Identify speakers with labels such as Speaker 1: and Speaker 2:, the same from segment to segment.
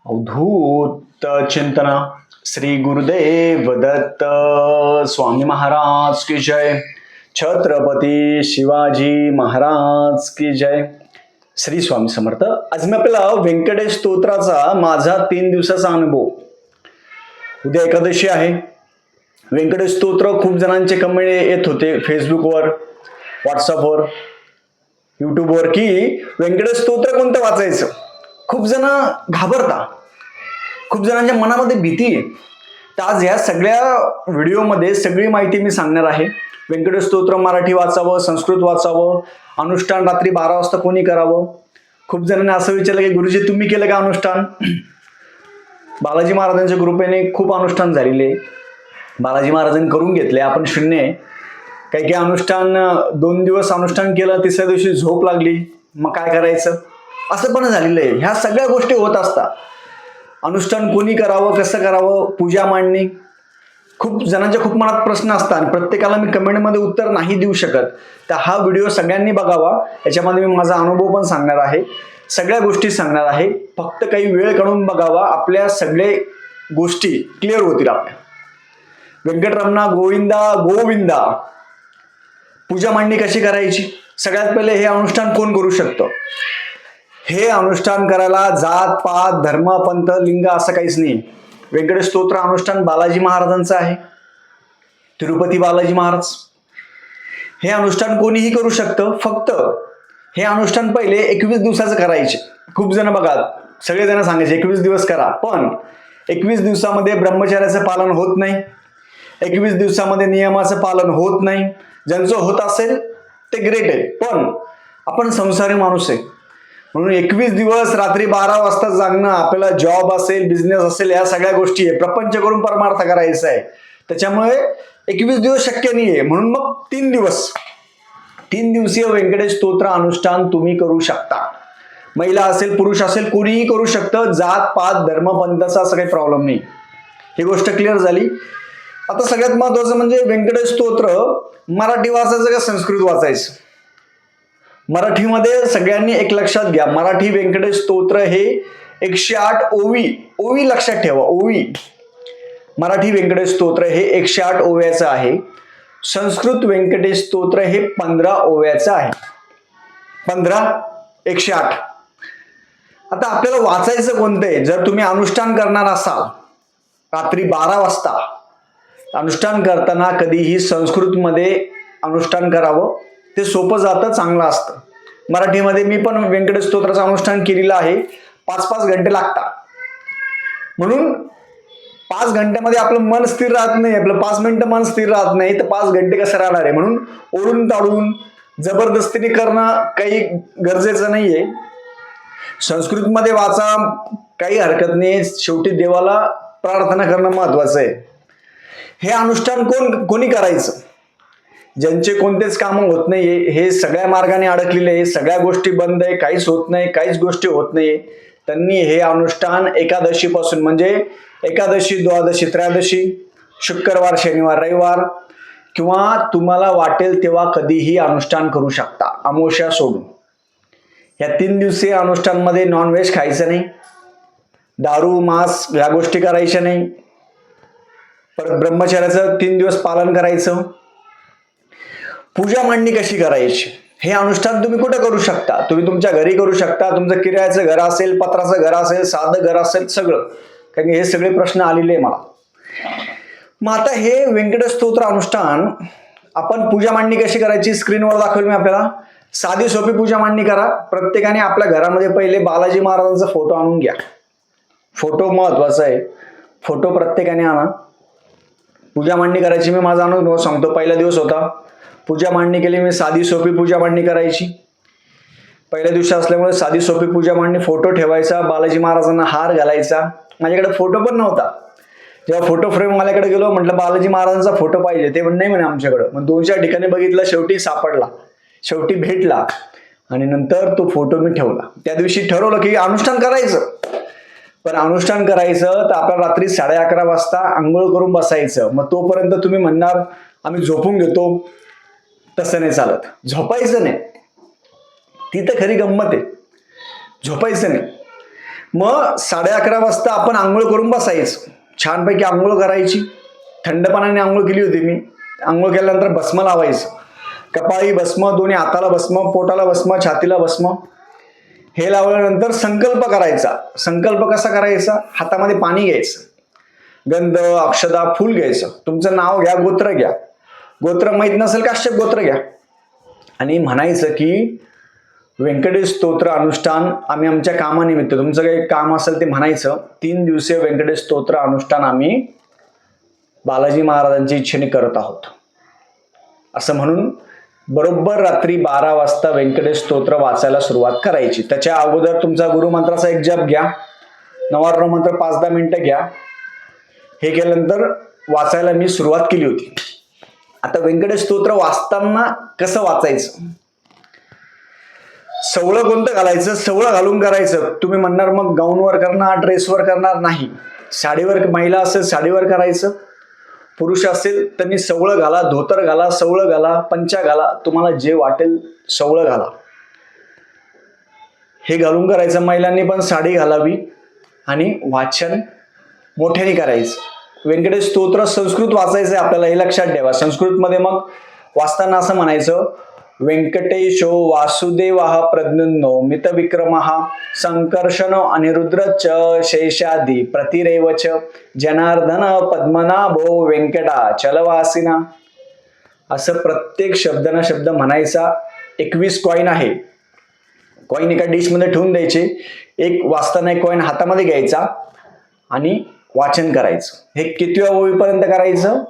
Speaker 1: अवधूत चिंतना श्री गुरुदेव दत्त स्वामी महाराज की जय. छत्रपती शिवाजी महाराज की जय. श्री स्वामी समर्थ. आज मी आपल्याला व्यंकटेश स्तोत्राचा माझा 3 दिवसाचा अनुभव. उद्या एकादशी आहे. व्यंकटेश स्तोत्र खूप जणांचे कमेंट येत होते फेसबुकवर, व्हॉट्सअपवर, युट्यूबवर की व्यंकटेश स्तोत्र कोणतं वाचायचं. खूप जण घाबरता, खूप जणांच्या मनामध्ये भीती आहे. तर आज ह्या सगळ्या व्हिडिओमध्ये सगळी माहिती मी सांगणार आहे. व्यंकटेश स्तोत्र मराठी वाचावं, संस्कृत वाचावं, अनुष्ठान रात्री 12 वाजता कोणी करावं. खूप जणांनी असं विचारलं की गुरुजी तुम्ही केलं का अनुष्ठान. बालाजी महाराजांच्या कृपेने खूप अनुष्ठान झालेले, बालाजी महाराजांनी करून घेतले. आपण शून्य आहे. काही अनुष्ठान 2 दिवस अनुष्ठान केलं, तिसऱ्या दिवशी झोप लागली, मग काय करायचं असं पण झालेलं आहे. ह्या सगळ्या गोष्टी होत असतात. अनुष्ठान कोणी करावं, कसं करावं, पूजा मांडणी, खूप जणांच्या खूप मनात प्रश्न असतात आणि प्रत्येकाला मी कमेंटमध्ये उत्तर नाही देऊ शकत. तर हा व्हिडिओ सगळ्यांनी बघावा. याच्यामध्ये मी माझा अनुभव पण सांगणार आहे, सगळ्या गोष्टी सांगणार आहे. फक्त काही वेळ काढून बघावा, आपल्या सगळे गोष्टी क्लिअर होतील. आपल्या व्यंकटरमणा गोविंदा गोविंदा. पूजा मांडणी कशी करायची. सगळ्यात पहिले हे अनुष्ठान कोण करू शकतो. हे अनुष्ठान करायला जात पात धर्म पंथ लिंग असं काहीच नाही. व्यंकटेश स्तोत्र अनुष्ठान बालाजी महाराजांचं आहे, तिरुपती बालाजी महाराज. हे अनुष्ठान कोणीही करू शकतं. फक्त हे अनुष्ठान पहिले 21 दिवसाचं करायचे. खूप जण बघा, सगळेजण सांगायचे 21 दिवस करा, पण 21 दिवसामध्ये ब्रह्मचर्याचं पालन होत नाही, 21 दिवसामध्ये नियमाचं पालन होत नाही. ज्यांचं होत असेल ते ग्रेट आहे, पण आपण संसारी माणूस आहे म्हणून 21 दिवस रात्री 12 वाजता जागणं, आपल्याला जॉब असेल, बिझनेस असेल, या सगळ्या गोष्टी आहे. प्रपंच करून परमार्थ करायचा आहे. त्याच्यामुळे 21 दिवस शक्य नाहीये. म्हणून मग 3 दिवसीय व्यंकटेश स्तोत्र अनुष्ठान तुम्ही करू शकता. महिला असेल, पुरुष असेल, कोणीही करू शकतं. जात पात धर्म पंथाचा असं काही प्रॉब्लेम नाही. ही गोष्ट क्लिअर झाली. आता सगळ्यात महत्वाचं म्हणजे व्यंकटेश स्तोत्र मराठी वाचायचं का संस्कृत वाचायचं. मराठीमध्ये सगळ्यांनी एक लक्षात घ्या, मराठी व्यंकटेश स्तोत्र हे 108 ओवी लक्षात ठेवा. ओवी. मराठी व्यंकटेश स्तोत्र हे 108 ओव्याचं आहे. संस्कृत व्यंकटेश स्तोत्र हे 15 ओव्याचं आहे. 15 108. आता आपल्याला वाचायचं कोणतं आहे. जर तुम्ही अनुष्ठान करणार असाल रात्री 12 वाजता, अनुष्ठान करताना कधीही संस्कृतमध्ये अनुष्ठान करावं. ते सोपं जातं, चांगलं असतं. मराठीमध्ये मी पण व्यंकटेश स्तोत्राचं अनुष्ठान केलेलं आहे. 5-5 घंटे लागतात. म्हणून 5 घंट्यामध्ये आपलं मन स्थिर राहत नाही, आपलं 5 मिनिटं मन स्थिर राहत नाही, तर 5 घंटे कसं राहणार आहे. म्हणून ओढून ताडून जबरदस्तीने करणं काही गरजेचं नाहीये. संस्कृतमध्ये वाचा, काही हरकत नाही. शेवटी देवाला प्रार्थना करणं महत्वाचं आहे. हे अनुष्ठान कोणी करायचं. ज्यांचे कोणतेच कामं होत नाहीये, हे सगळ्या मार्गाने अडकलेले आहे, सगळ्या गोष्टी बंद आहे, काहीच होत नाही, काहीच गोष्टी होत नाही, त्यांनी हे अनुष्ठान एकादशी पासून, म्हणजे एकादशी, द्वादशी, त्रयोदशी, शुक्रवार, शनिवार, रविवार किंवा तुम्हाला वाटेल तेव्हा कधीही अनुष्ठान करू शकता, अमावस्या सोडून. या 3 दिवसीय अनुष्ठानमध्ये नॉनव्हेज खायचं नाही, दारू मांस ह्या गोष्टी करायच्या नाही. परत ब्रह्मचर्याचं 3 दिवस पालन करायचं. पूजा मांडणी कशी करायची. हे अनुष्ठान तुम्ही कुठे करू शकता. तुम्ही तुमच्या घरी करू शकता. तुमचं किरायाचं घर असेल, पत्राचं घर असेल, साधं घर असेल, सगळं. कारण हे सगळे प्रश्न आलेले आहे मला. मग आता हे व्यंकटेश स्तोत्र अनुष्ठान आपण पूजा मांडणी कशी करायची स्क्रीनवर दाखवेल मी आपल्याला. साधी सोपी पूजा मांडणी करा. प्रत्येकाने आपल्या घरामध्ये पहिले बालाजी महाराजांचा फोटो आणून घ्या. फोटो महत्वाचा आहे. फोटो प्रत्येकाने आणा. पूजा मांडणी करायची. मी माझा अनुभव सांगतो. पहिला दिवस होता, पूजा मांडणी केली मी. साधी सोपी पूजा मांडणी करायची. पहिल्या दिवशी असल्यामुळे साधी सोपी पूजा मांडणी. फोटो ठेवायचा, बालाजी महाराजांना हार घालायचा. माझ्याकडे फोटो पण नव्हता. जेव्हा फोटो फ्रेम माझ्याकडे गेलो, म्हटलं बालाजी महाराजांचा फोटो पाहिजे. ते पण नाही म्हणे आमच्याकडं. मग 2-4 ठिकाणी बघितलं, शेवटी सापडला, शेवटी भेटला आणि नंतर तो फोटो मी ठेवला. त्या दिवशी ठरवलं की अनुष्ठान करायचं. पण अनुष्ठान करायचं तर आपल्याला रात्री 11:30 वाजता आंघोळ करून बसायचं. मग तोपर्यंत तुम्ही म्हणणार आम्ही झोपून घेतो. तसं नाही चालत. झोपायचं नाही. ती तर खरी गंमत आहे. झोपायचं नाही. मग 11:30 वाजता आपण आंघोळ करून बसायचं. छानपैकी आंघोळ करायची. थंड पाण्याने आंघोळ केली होती मी. आंघोळ केल्यानंतर भस्म लावायचं. कपाळी भस्म, दोन्ही हाताला भस्म, पोटाला भस्म, छातीला भस्म. हे लावल्यानंतर संकल्प करायचा. संकल्प कसा करायचा? हातामध्ये पाणी घ्यायचं, गंध, अक्षदा, फूल घ्यायचं. तुमचं नाव घ्या, गोत्र घ्या. गोत्र माहीत नसेल काश्यप गोत्र घ्या. आणि म्हणायचं की व्यंकटेश स्तोत्र अनुष्ठान आम्ही आमच्या कामानिमित्त, तुमचं काही काम असेल ते म्हणायचं. 3 दिवसीय व्यंकटेश स्तोत्र अनुष्ठान आम्ही बालाजी महाराजांच्या इच्छेने करत आहोत असं म्हणून बरोबर रात्री 12 वाजता व्यंकटेश स्तोत्र वाचायला सुरुवात करायची. त्याच्या अगोदर तुमचा गुरुमंत्राचा एक जप घ्या. नवरात्र मंत्र 5-10 मिनिटं घ्या. हे केल्यानंतर वाचायला मी सुरुवात केली होती. आता व्यंकटेश स्तोत्र वाचताना कसं वाचायचं? सवळं कोणतं घालायचं? सवळं घालून करायचं. तुम्ही म्हणणार मग गाऊनवर करणार, ड्रेसवर करणार? नाही. साडीवर, महिला असेल साडीवर करायचं, पुरुष असेल त्यांनी सवळं घाला, धोतर घाला, सवळं घाला, पंचा घाला, तुम्हाला जे वाटेल सवळं घाला. हे घालून करायचं. महिलांनी पण साडी घालावी आणि वाचन मोठ्याने करायचं. व्यंकटेश स्तोत्र संस्कृत वाचायचं आहे आपल्याला, हे लक्षात ठेवा. संस्कृतमध्ये मग वाचताना असं म्हणायचं, व्यंकटेशो वासुदेवः प्रद्युम्नो मितविक्रमः संकर्षणो अनिरुद्ध च शेषादि प्रतिरेव च जनार्दन पद्मनाभो व्यंकटा चलवासिना. असं प्रत्येक शब्दाना शब्द म्हणायचा. 21 कॉईन आहे. कॉईन एका डिशमध्ये ठेवून द्यायचे. एक वाचताना एक कॉईन हातामध्ये घ्यायचा आणि वाचन करायचं. हे कितव्या ओवीपर्यंत करायचं?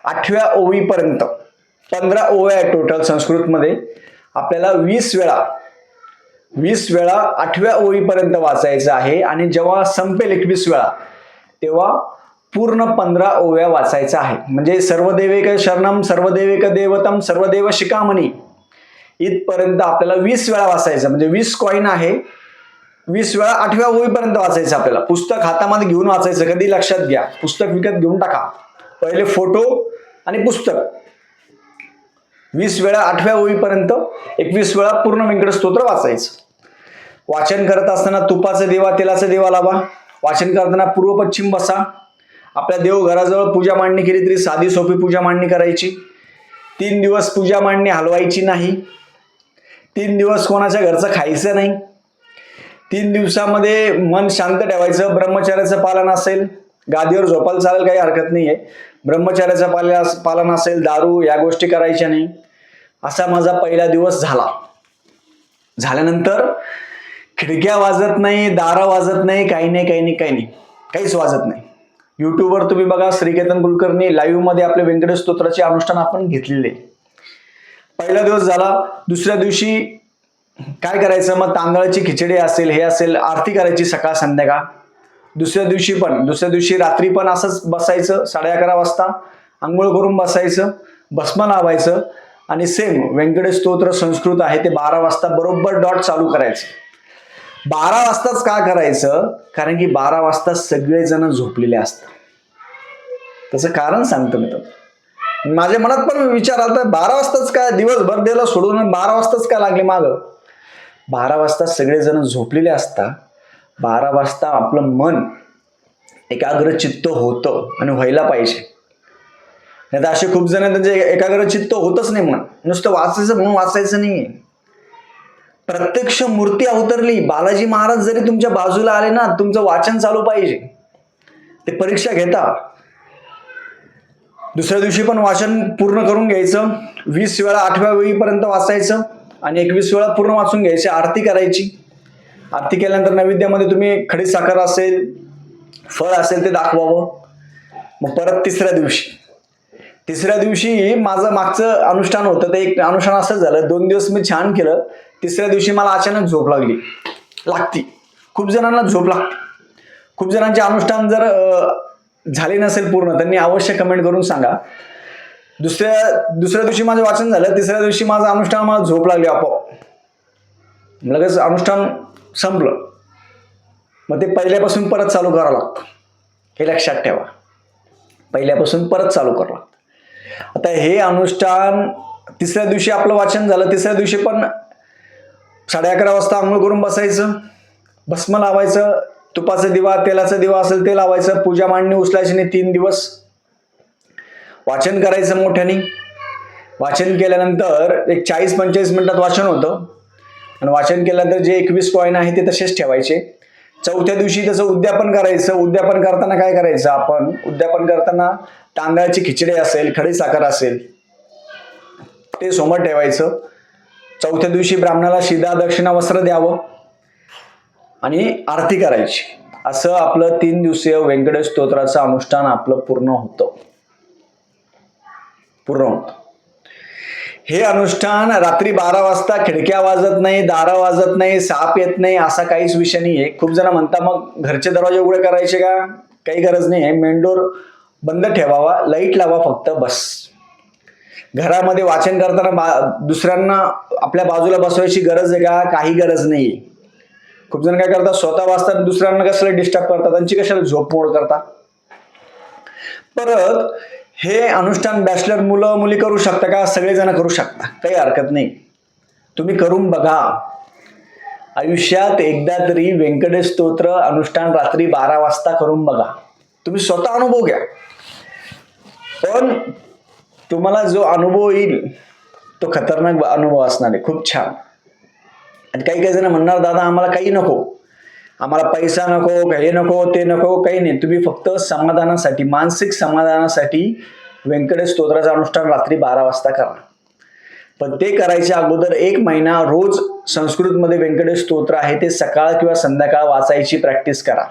Speaker 1: 8व्या ओवीपर्यंत. 15 ओव्या आहे टोटल संस्कृतमध्ये. आपल्याला 20 वेळा 8व्या ओवीपर्यंत वाचायचं आहे. आणि जेव्हा संपेल 21 वेळा तेव्हा पूर्ण 15 ओव्या वाचायचा आहे. म्हणजे सर्वदेवेक शरणम, सर्वदेवेक देवतम, सर्वदेव शिखामणी इथपर्यंत आपल्याला 20 वेळा वाचायचं. म्हणजे 20 कॉईन आहे. 20 वेळा 8व्या ओवीपर्यंत वाचायचं आपल्याला. पुस्तक हातामध्ये घेऊन वाचायचं. कधी लक्षात घ्या, पुस्तक विकत घेऊन टाका. पहिले फोटो आणि पुस्तक. 20 वेळा 8व्या ओवीपर्यंत, 21 वेळा पूर्ण व्यंकटेश स्तोत्र वाचायचं. वाचन करत असताना तुपाचा दिवा, तेलाचा दिवा लावा. वाचन करताना पूर्व पश्चिम बसा. आपल्या देवघराजवळ पूजा मांडणी केली तरी साधी सोपी पूजा मांडणी करायची. 3 दिवस पूजा मांडणी हलवायची नाही. 3 दिवस कोणाच्या घरचं खायचं नाही. 3 दिवसामध्ये मन शांत ठेवायचं. ब्रह्मचर्याचं पालन असेल, गादीवर झोपायला चालेल, काही हरकत नाहीये. ब्रह्मचर्याचं पालन असेल, दारू या गोष्टी करायच्या नाही. असा माझा पहिला दिवस झाला. झाल्यानंतर खिडक्या वाजत नाही, दारं वाजत नाही, काही नाही, काहीच वाजत नाही. युट्यूबवर तुम्ही बघा, श्रीकेतन कुलकर्णी लाईव्ह मध्ये आपले व्यंकटेश स्तोत्राचे अनुष्ठान आपण घेतलेले. पहिला दिवस झाला. दुसऱ्या दिवशी काय करायचं? मग तांदळाची खिचडी असेल, हे असेल, आरती करायची सकाळ संध्याकाळ. दुसऱ्या दिवशी रात्री पण असंच बसायचं. 11:30 वाजता आंघोळ करून बसायचं, भस्म लावायचं आणि सेम व्यंकटेश स्तोत्र संस्कृत आहे ते 12 वाजता बरोबर डॉट चालू करायचं. 12 वाजताच का करायचं? कारण की 12 वाजता सगळेजण झोपलेले असतात. त्याचं कारण सांगतो मी. तर माझ्या मनात पण विचार आला, 12 वाजताच काय? दिवसभर दिलं सोडून 12 वाजताच का लागले मागं? 12 वाजता सगळेजण झोपलेले असतात. 12 वाजता आपलं मन एकाग्र चित्त होतं आणि व्हायला पाहिजे. नाही तर असे खूप जण त्यांचे एकाग्र चित्त होतच नाही. मन नुसतं वाचायचं म्हणून वाचायचं नाही. प्रत्यक्ष मूर्ती अवतरली, बालाजी महाराज जरी तुमच्या बाजूला आले ना, तुमचं वाचन चालू पाहिजे. ते परीक्षा घेता. दुसऱ्या दिवशी पण वाचन पूर्ण करून घ्यायचं. 20 वेळा 8व्या वेळीपर्यंत वाचायचं आणि 21 वेळा पूर्ण वाचून घ्यायची. आरती करायची. आरती केल्यानंतर नैवेद्यामध्ये तुम्ही खडी साखर असेल, फळ असेल ते दाखवावं. मग परत तिसऱ्या दिवशी माझं मागचं अनुष्ठान होतं ते एक अनुष्ठान असंच झालं. 2 दिवस मी छान केलं. तिसऱ्या दिवशी मला अचानक झोप लागती. खूप जणांना झोप लागते. खूप जणांचे अनुष्ठान जर झाले नसेल पूर्ण, त्यांनी अवश्य कमेंट करून सांगा. दुसऱ्या दिवशी माझं वाचन झालं. तिसऱ्या दिवशी माझं अनुष्ठान, मला झोप लागली आपोआप. लगेच अनुष्ठान संपलं. मग ते पहिल्यापासून परत चालू करावं लागतं. हे लक्षात ठेवा. पहिल्यापासून परत चालू करावं लागतं. आता हे अनुष्ठान तिसऱ्या दिवशी आपलं वाचन झालं. तिसऱ्या दिवशी पण 11:30 वाजता आंघोळ करून बसायचं. भस्म लावायचं, तुपाचा दिवा, तेलाचा दिवा असेल ते लावायचं, पूजा मांडणी उचलायची नाही 3 दिवस. वाचन करायचं मोठ्याने. वाचन केल्यानंतर एक 40-45 मिनिटात वाचन होतं आणि वाचन केल्यानंतर जे 21 कॉईन आहे ते तसेच ठेवायचे. चौथ्या दिवशी त्याचं उद्यापन करायचं. उद्यापन करताना काय करायचं आपण, उद्यापन करताना तांदळाची खिचडी असेल, खडी साखर असेल ते समोर ठेवायचं. चौथ्या दिवशी ब्राह्मणाला शिदा दक्षिणा वस्त्र द्यावं आणि आरती करायची. असं आपलं 3 दिवसीय व्यंकटेश स्तोत्राचं अनुष्ठान आपलं पूर्ण होतं. हे अनुष्ठान रात्री 12 वाजता खिडक्या वाजत नाही, दारं वाजत नाही, साप येत नाही, असा काहीच विषय नाही आहे. खूप जण म्हणता मग घरचे दरवाजे उघडे करायचे का? काही गरज नाही आहे. मेन डोर बंद ठेवावा, लाईट लावा फक्त, बस. घरामध्ये वाचन करताना दुसऱ्यांना आपल्या बाजूला बसवायची गरज आहे का? काही गरज नाही. खूप जण काय करतात, स्वतः वाचतात, दुसऱ्यांना कसं डिस्टर्ब करतात, त्यांची कशाला झोप मोड करतात. परत हे अनुष्ठान बॅचलर मुलं मुली करू शकता का? सगळेजण करू शकता, काही हरकत नाही. तुम्ही करून बघा. आयुष्यात एकदा तरी व्यंकटेश स्तोत्र अनुष्ठान रात्री 12 वाजता करून बघा. तुम्ही स्वतः अनुभव घ्या. पण तुम्हाला जो अनुभव येईल तो खतरनाक अनुभव असणार आहे, खूप छान. आणि काही काही जण म्हणणार, दादा आम्हाला काही नको, आम्हाला पैसा नको, हे नको, ते नको, काही नाही. तुम्ही फक्त समाधानासाठी, मानसिक समाधानासाठी व्यंकटेश स्तोत्राचं अनुष्ठान रात्री 12 वाजता करा. पण ते करायच्या अगोदर 1 महिना रोज संस्कृतमध्ये व्यंकटेश स्तोत्र आहे ते सकाळ किंवा संध्याकाळ वाचायची प्रॅक्टिस करा.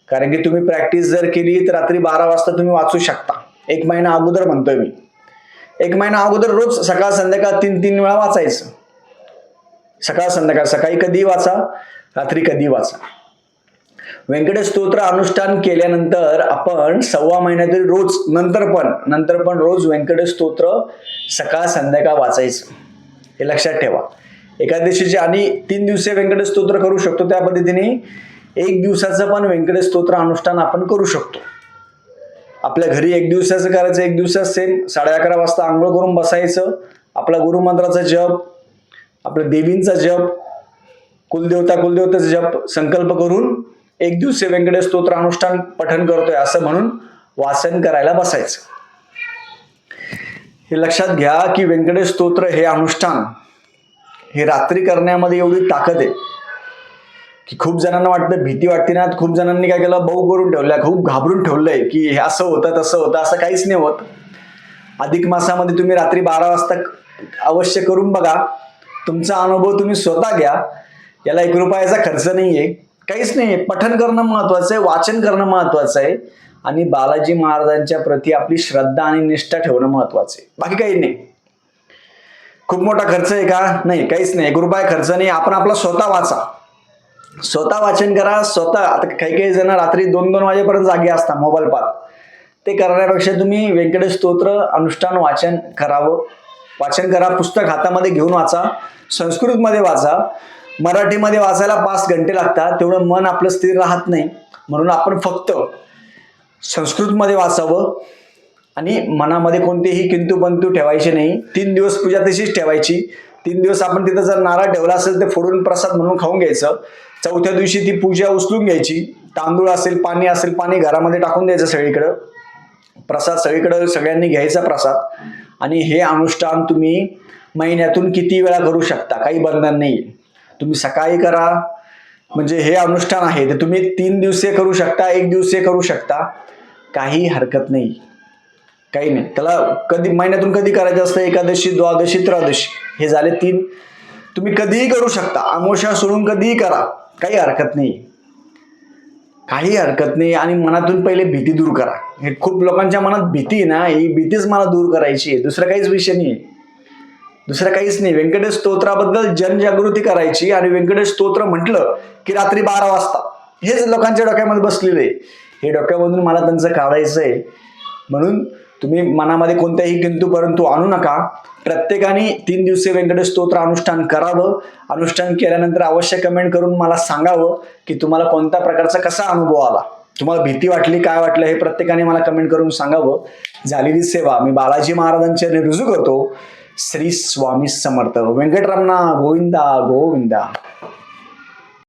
Speaker 1: कारण की तुम्ही प्रॅक्टिस जर केली तर रात्री 12 वाजता तुम्ही वाचू शकता. 1 महिना अगोदर म्हणतोय मी. 1 महिना अगोदर रोज सकाळ संध्याकाळ 3-3 वेळा वाचायचं. सकाळ संध्याकाळ, सकाळी कधी वाचा, रात्री कधी वाचा. व्यंकटेश स्तोत्र अनुष्ठान केल्यानंतर आपण 1.25 महिन्यात रोज नंतर पण रोज व्यंकटेश स्तोत्र सकाळ संध्याकाळ वाचायचं. हे लक्षात ठेवा. एकादशीचे आणि 3 दिवसीय व्यंकटेश स्तोत्र करू शकतो त्या पद्धतीने 1 दिवसाचं पण व्यंकटेश स्तोत्र अनुष्ठान आपण करू शकतो. आपल्या घरी 1 दिवसाचं करायचं, 1 दिवसात सेम 11:30 वाजता आंघोळ करून बसायचं. आपला गुरुमंत्राचा जप, आपल्या देवींचा जप, कुलदेवताचा जप संकल्प करून 1 दिवसीय व्यंकटेश स्तोत्र अनुष्ठान पठण करतोय असं म्हणून वाचन करायला बसायचं. हे लक्षात घ्या की व्यंकटेश स्तोत्र हे अनुष्ठान हे रात्री करण्यामध्ये एवढी ताकद आहे की खूप जणांना वाटतं, भीती वाटते ना. खूप जणांनी काय केलं, भाऊ करून ठेवलाय, खूप घाबरून ठेवलंय की हे असं होतं तसं होतं. असं काहीच नाही होत. अधिक मासामध्ये तुम्ही रात्री 12 वाजता अवश्य करून बघा. तुमचा अनुभव तुम्ही स्वतः घ्या. याला 1 रुपयाचा खर्च नाहीये, काहीच नाहीये. पठण करणं महत्वाचं आहे, वाचन करणं महत्वाचं आहे आणि बालाजी महाराजांच्या प्रती आपली श्रद्धा आणि निष्ठा ठेवणं महत्वाचं आहे. बाकी काही नाही. खूप मोठा खर्च आहे का? नाही, काहीच नाही. 1 रुपया खर्च नाही. आपण आपला स्वतः वाचा, स्वतः वाचन करा. स्वतः आता काही जण रात्री 2-2 वाजेपर्यंत जागे असतात मोबाईल पाहत. ते करण्यापेक्षा तुम्ही व्यंकटेश स्तोत्र अनुष्ठान वाचन करावं. वाचन करा. पुस्तक हातामध्ये घेऊन वाचा. संस्कृतमध्ये वाचा. मराठीमध्ये वाचायला 5 घंटे लागतात. तेवढं मन आपलं स्थिर राहत नाही. म्हणून आपण फक्त संस्कृतमध्ये वाचावं आणि मनामध्ये कोणतेही किंतु पंतु ठेवायचे नाही. 3 दिवस पूजा तशीच ठेवायची. 3 दिवस आपण तिथं जर नारळ ठेवला असेल तर फोडून प्रसाद म्हणून खाऊन घ्यायचं. चौथ्या दिवशी ती पूजा उचलून घ्यायची. तांदूळ असेल, पाणी असेल, पाणी घरामध्ये टाकून द्यायचं सगळीकडं. प्रसाद सगळीकडं सगळ्यांनी घ्यायचा प्रसाद. आणि हे अनुष्ठान तुम्ही महिन्यातून किती वेळा करू शकता, काही बंधन नाही. तुम्ही सकाळी करा, म्हणजे हे अनुष्ठान आहे ते तुम्ही 3 दिवसीय करू शकता, 1 दिवसीय करू शकता, काही हरकत नाही, काही नाही. त्याला कधी महिन्यातून कधी करायचं असतं, एकादशी, द्वादशी, त्रयोदशी, हे झाले 3. तुम्ही कधीही करू शकता. अमावस्या सोडून कधीही करा, काही हरकत नाही, काही हरकत नाही. आणि मनातून पहिले भीती दूर करा. हे खूप लोकांच्या मनात भीती आहे ना, ही भीतीच मला दूर करायची आहे. दुसरं काहीच विषय नाही, दुसरं काहीच नाही. व्यंकटेश स्तोत्राबद्दल जनजागृती करायची. आणि व्यंकटेश स्तोत्र म्हटलं की रात्री 12 वाजता, हेच लोकांच्या डोक्यामध्ये बसलेलं आहे. हे डोक्यामधून मला त्यांचं काढायचं आहे. म्हणून तुम्ही मनामध्ये कोणत्याही किंतु परंतु आणू नका. प्रत्येकाने 3 दिवसीय व्यंकटेश स्तोत्र अनुष्ठान करावं. अनुष्ठान केल्यानंतर अवश्य कमेंट करून मला सांगावं की तुम्हाला कोणत्या प्रकारचा कसा अनुभव आला, तुम्हाला भीती वाटली, काय वाटलं, हे प्रत्येकाने मला कमेंट करून सांगावं. झालेली सेवा मी बालाजी महाराजांच्या रुजू करतो. श्री स्वामी समर्थ. व्यंकटरमणा गोविंदा गोविंदा.